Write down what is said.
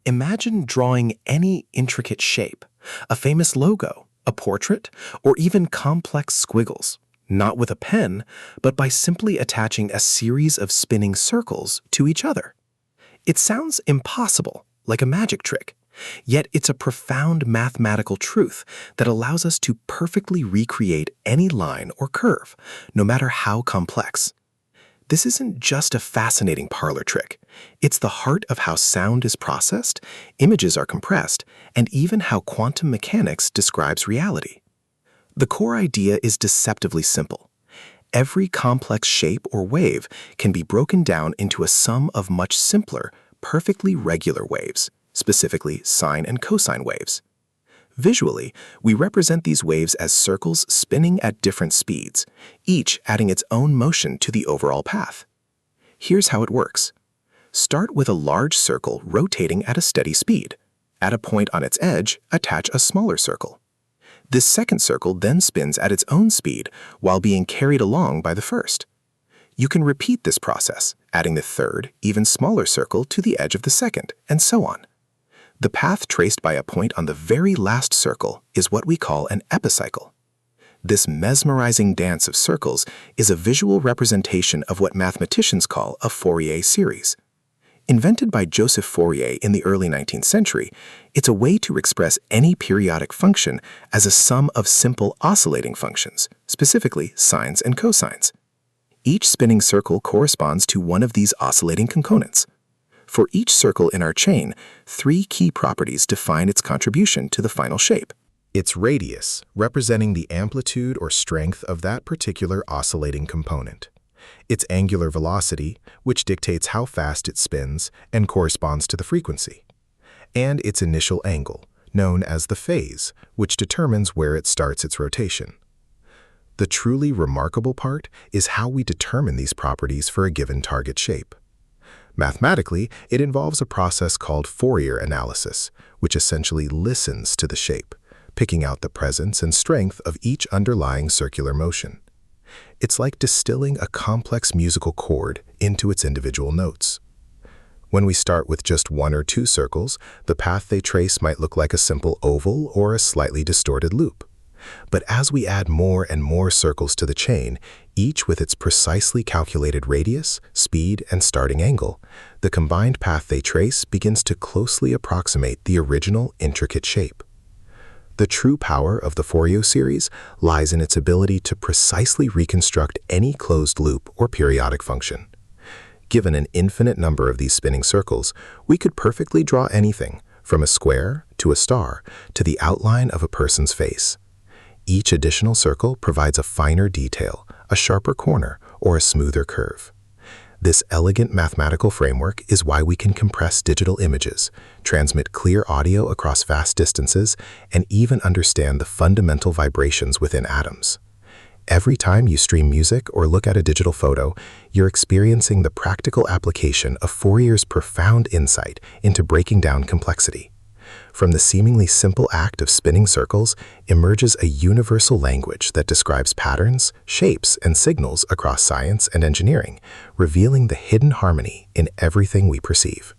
Imagine drawing any intricate shape, a famous logo, a portrait, or even complex squiggles, not with a pen, but by simply attaching a series of spinning circles to each other. It sounds impossible, like a magic trick, yet it's a profound mathematical truth that allows us to perfectly recreate any line or curve, no matter how complex. This isn't just a fascinating parlor trick. It's the heart of how sound is processed, images are compressed, and even how quantum mechanics describes reality. The core idea is deceptively simple. Every complex shape or wave can be broken down into a sum of much simpler, perfectly regular waves, specifically sine and cosine waves. Visually, we represent these waves as circles spinning at different speeds, each adding its own motion to the overall path. Here's how it works. Start with a large circle rotating at a steady speed. At a point on its edge, attach a smaller circle. This second circle then spins at its own speed while being carried along by the first. You can repeat this process, adding the third, even smaller circle to the edge of the second, and so on. The path traced by a point on the very last circle is what we call an epicycle. This mesmerizing dance of circles is a visual representation of what mathematicians call a Fourier series. Invented by Joseph Fourier in the early 19th century, it's a way to express any periodic function as a sum of simple oscillating functions, specifically sines and cosines. Each spinning circle corresponds to one of these oscillating components. For each circle in our chain, 3 key properties define its contribution to the final shape. Its radius, representing the amplitude or strength of that particular oscillating component. Its angular velocity, which dictates how fast it spins and corresponds to the frequency. And its initial angle, known as the phase, which determines where it starts its rotation. The truly remarkable part is how we determine these properties for a given target shape. Mathematically, it involves a process called Fourier analysis, which essentially listens to the shape, picking out the presence and strength of each underlying circular motion. It's like distilling a complex musical chord into its individual notes. When we start with just 1 or 2 circles, the path they trace might look like a simple oval or a slightly distorted loop. But as we add more and more circles to the chain, each with its precisely calculated radius, speed, and starting angle, the combined path they trace begins to closely approximate the original intricate shape. The true power of the Fourier series lies in its ability to precisely reconstruct any closed loop or periodic function. Given an infinite number of these spinning circles, we could perfectly draw anything, from a square to a star to the outline of a person's face. Each additional circle provides a finer detail, a sharper corner, or a smoother curve. This elegant mathematical framework is why we can compress digital images, transmit clear audio across vast distances, and even understand the fundamental vibrations within atoms. Every time you stream music or look at a digital photo, you're experiencing the practical application of Fourier's profound insight into breaking down complexity. From the seemingly simple act of spinning circles emerges a universal language that describes patterns, shapes, and signals across science and engineering, revealing the hidden harmony in everything we perceive.